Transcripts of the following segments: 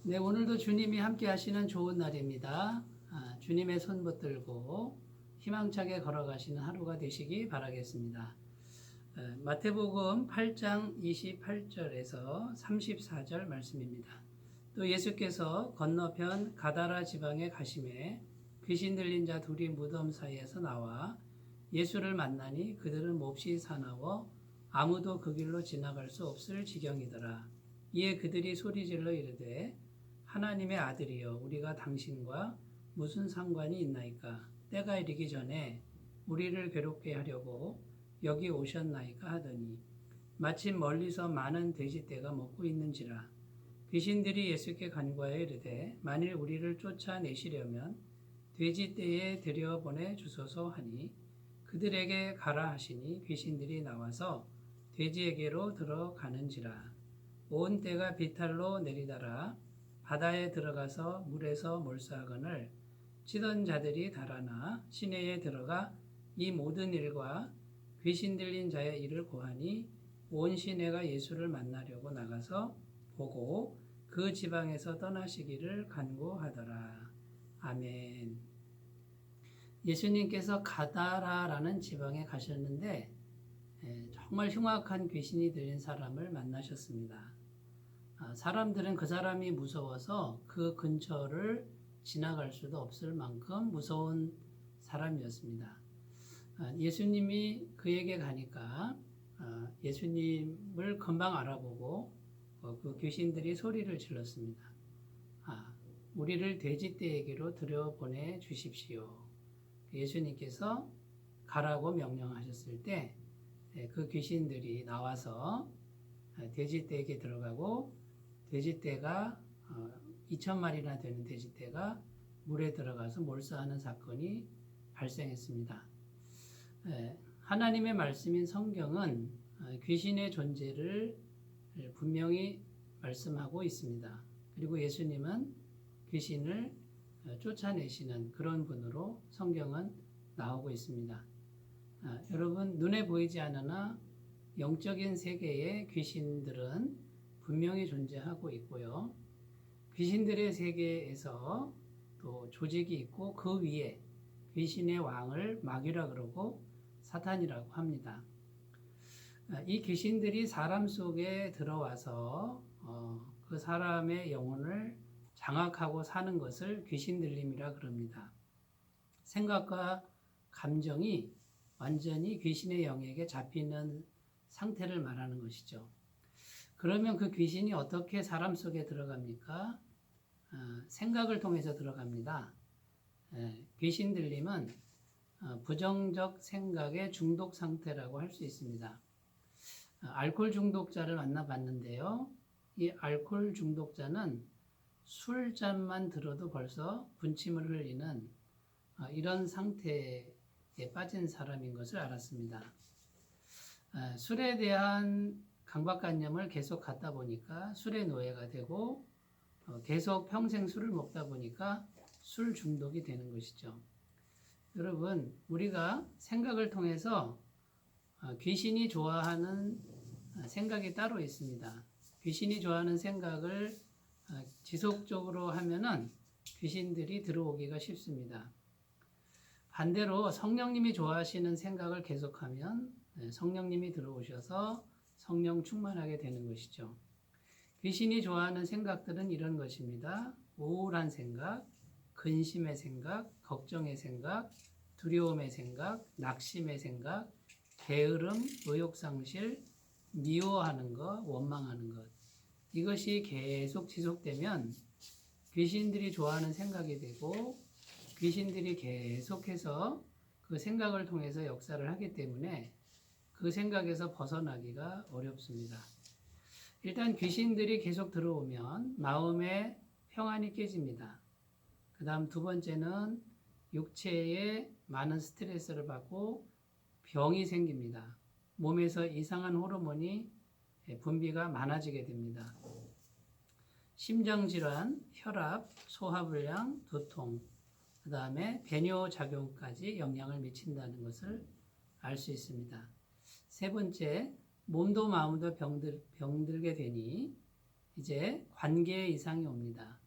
네, 오늘도 주님이 함께 하시는 좋은 날입니다. 주님의 손 붙들고 희망차게 걸어가시는 하루가 되시기 바라겠습니다. 마태복음 8장 28절에서 34절 말씀입니다. 또 예수께서 건너편 가다라 지방에 가심에 귀신 들린 자 둘이 무덤 사이에서 나와 예수를 만나니 그들은 몹시 사나워 아무도 그 길로 지나갈 수 없을 지경이더라. 이에 그들이 소리질러 이르되 하나님의 아들이여 우리가 당신과 무슨 상관이 있나이까? 때가 이르기 전에 우리를 괴롭게 하려고 여기 오셨나이까 하더니 마침 멀리서 많은 돼지떼가 먹고 있는지라. 귀신들이 예수께 간구하여 이르되 만일 우리를 쫓아내시려면 돼지떼에 들여보내 주소서 하니 그들에게 가라 하시니 귀신들이 나와서 돼지에게로 들어가는지라. 온 떼가 비탈로 내리달아 바다에 들어가서 물에서 몰수하거늘 치던 자들이 달아나 시내에 들어가 이 모든 일과 귀신 들린 자의 일을 고하니 온 시내가 예수를 만나려고 나가서 보고 그 지방에서 떠나시기를 간구하더라. 아멘. 예수님께서 가다라라는 지방에 가셨는데 정말 흉악한 귀신이 들린 사람을 만나셨습니다. 사람들은 그 사람이 무서워서 그 근처를 지나갈 수도 없을 만큼 무서운 사람이었습니다. 예수님이 그에게 가니까 예수님을 금방 알아보고 그 귀신들이 소리를 질렀습니다. 우리를 돼지떼에게로 들여보내 주십시오. 예수님께서 가라고 명령하셨을 때 그 귀신들이 나와서 돼지떼에게 들어가고 돼지떼가 2,000마리나 되는 돼지떼가 물에 들어가서 몰수하는 사건이 발생했습니다. 하나님의 말씀인 성경은 귀신의 존재를 분명히 말씀하고 있습니다. 그리고 예수님은 귀신을 쫓아내시는 그런 분으로 성경은 나오고 있습니다. 여러분, 눈에 보이지 않으나 영적인 세계에 귀신들은 분명히 존재하고 있고요. 귀신들의 세계에서 또 조직이 있고 그 위에 귀신의 왕을 마귀라 그러고 사탄이라고 합니다. 이 귀신들이 사람 속에 들어와서 그 사람의 영혼을 장악하고 사는 것을 귀신 들림이라 그럽니다. 생각과 감정이 완전히 귀신의 영역에 잡히는 상태를 말하는 것이죠. 그러면 그 귀신이 어떻게 사람 속에 들어갑니까? 생각을 통해서 들어갑니다. 귀신 들림은 부정적 생각의 중독 상태라고 할 수 있습니다. 알코올 중독자를 만나봤는데요. 이 알코올 중독자는 술잔만 들어도 벌써 분침을 흘리는 이런 상태에 빠진 사람인 것을 알았습니다. 술에 대한 강박관념을 계속 갖다 보니까 술의 노예가 되고 계속 평생 술을 먹다 보니까 술 중독이 되는 것이죠. 여러분, 우리가 생각을 통해서 귀신이 좋아하는 생각이 따로 있습니다. 귀신이 좋아하는 생각을 지속적으로 하면은 귀신들이 들어오기가 쉽습니다. 반대로 성령님이 좋아하시는 생각을 계속하면 성령님이 들어오셔서 성령 충만하게 되는 것이죠. 귀신이 좋아하는 생각들은 이런 것입니다. 우울한 생각, 근심의 생각, 걱정의 생각, 두려움의 생각, 낙심의 생각, 게으름, 의욕상실, 미워하는 것, 원망하는 것. 이것이 계속 지속되면 귀신들이 좋아하는 생각이 되고 귀신들이 계속해서 그 생각을 통해서 역사를 하기 때문에 그 생각에서 벗어나기가 어렵습니다. 일단 귀신들이 계속 들어오면 마음의 평안이 깨집니다. 그 다음 두 번째는 육체에 많은 스트레스를 받고 병이 생깁니다. 몸에서 이상한 호르몬이 분비가 많아지게 됩니다. 심장질환, 혈압, 소화불량, 두통, 그 다음에 배뇨작용까지 영향을 미친다는 것을 알 수 있습니다. 세 번째, 몸도 마음도 병들게 되니 이제 관계 이상이 옵니다.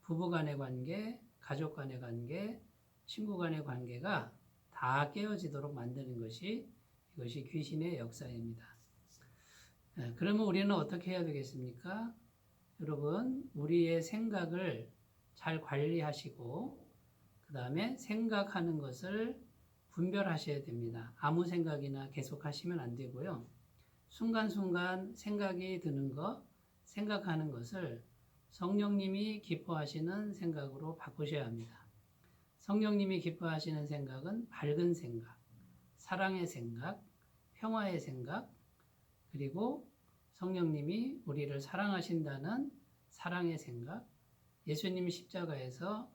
부부 간의 관계, 가족 간의 관계, 친구 간의 관계가 다 깨어지도록 만드는 것이 이것이 귀신의 역사입니다. 그러면 우리는 어떻게 해야 되겠습니까? 여러분, 우리의 생각을 잘 관리하시고 그 다음에 생각하는 것을 분별하셔야 됩니다. 아무 생각이나 계속 하시면 안 되고요. 순간순간 생각이 드는 것, 생각하는 것을 성령님이 기뻐하시는 생각으로 바꾸셔야 합니다. 성령님이 기뻐하시는 생각은 밝은 생각, 사랑의 생각, 평화의 생각, 그리고 성령님이 우리를 사랑하신다는 사랑의 생각, 예수님이 십자가에서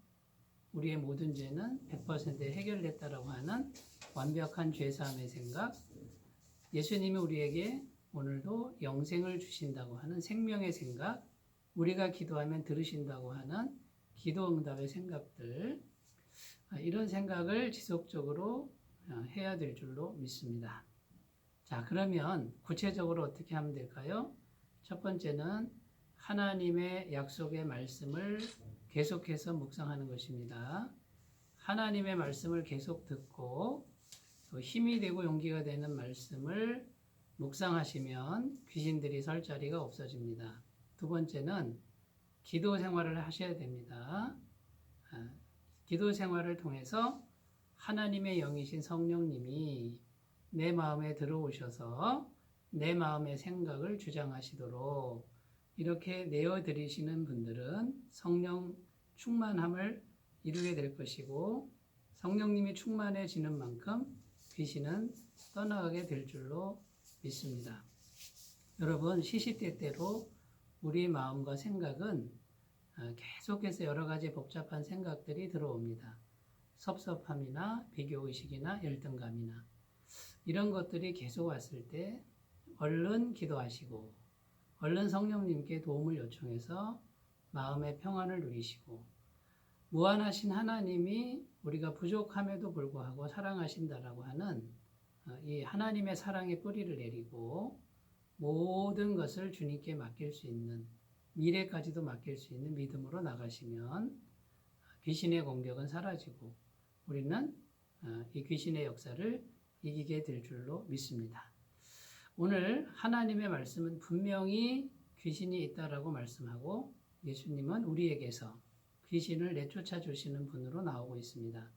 우리의 모든 죄는 100% 해결됐다라고 하는 완벽한 죄사함의 생각, 예수님이 우리에게 오늘도 영생을 주신다고 하는 생명의 생각, 우리가 기도하면 들으신다고 하는 기도응답의 생각들, 이런 생각을 지속적으로 해야 될 줄로 믿습니다. 자, 그러면 구체적으로 어떻게 하면 될까요? 첫 번째는 하나님의 약속의 말씀을 계속해서 묵상하는 것입니다. 하나님의 말씀을 계속 듣고 또 힘이 되고 용기가 되는 말씀을 묵상하시면 귀신들이 설 자리가 없어집니다. 두 번째는 기도 생활을 하셔야 됩니다. 기도 생활을 통해서 하나님의 영이신 성령님이 내 마음에 들어오셔서 내 마음의 생각을 주장하시도록 이렇게 내어드리시는 분들은 성령 충만함을 이루게 될 것이고 성령님이 충만해지는 만큼 귀신은 떠나가게 될 줄로 믿습니다. 여러분, 시시때때로 우리 마음과 생각은 계속해서 여러 가지 복잡한 생각들이 들어옵니다. 섭섭함이나 비교의식이나 열등감이나 이런 것들이 계속 왔을 때 얼른 기도하시고 얼른 성령님께 도움을 요청해서 마음의 평안을 누리시고 무한하신 하나님이 우리가 부족함에도 불구하고 사랑하신다라고 하는 이 하나님의 사랑의 뿌리를 내리고 모든 것을 주님께 맡길 수 있는 미래까지도 맡길 수 있는 믿음으로 나가시면 귀신의 공격은 사라지고 우리는 이 귀신의 역사를 이기게 될 줄로 믿습니다. 오늘 하나님의 말씀은 분명히 귀신이 있다라고 말씀하고 예수님은 우리에게서 귀신을 내쫓아 주시는 분으로 나오고 있습니다.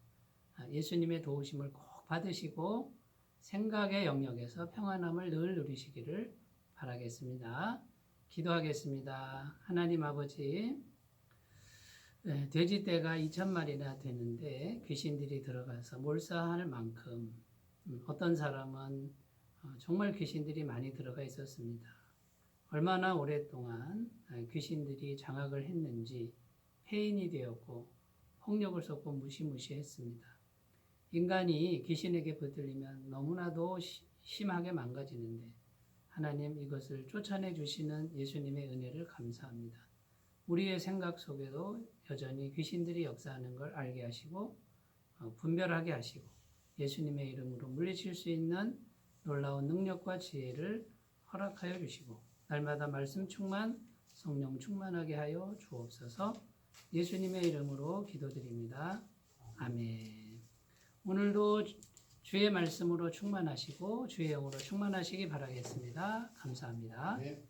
예수님의 도우심을 꼭 받으시고 생각의 영역에서 평안함을 늘 누리시기를 바라겠습니다. 기도하겠습니다. 하나님 아버지, 돼지떼가 2,000마리나 되는데 귀신들이 들어가서 몰살할 만큼 어떤 사람은 정말 귀신들이 많이 들어가 있었습니다. 얼마나 오랫동안 귀신들이 장악을 했는지 폐인이 되었고 폭력을 쏟고 무시무시했습니다. 인간이 귀신에게 붙들리면 너무나도 심하게 망가지는데 하나님 이것을 쫓아내 주시는 예수님의 은혜를 감사합니다. 우리의 생각 속에도 여전히 귀신들이 역사하는 걸 알게 하시고 분별하게 하시고 예수님의 이름으로 물리칠 수 있는 놀라운 능력과 지혜를 허락하여 주시고 날마다 말씀 충만, 성령 충만하게 하여 주옵소서. 예수님의 이름으로 기도드립니다. 아멘. 오늘도 주의 말씀으로 충만하시고 주의 영으로 충만하시기 바라겠습니다. 감사합니다. 네.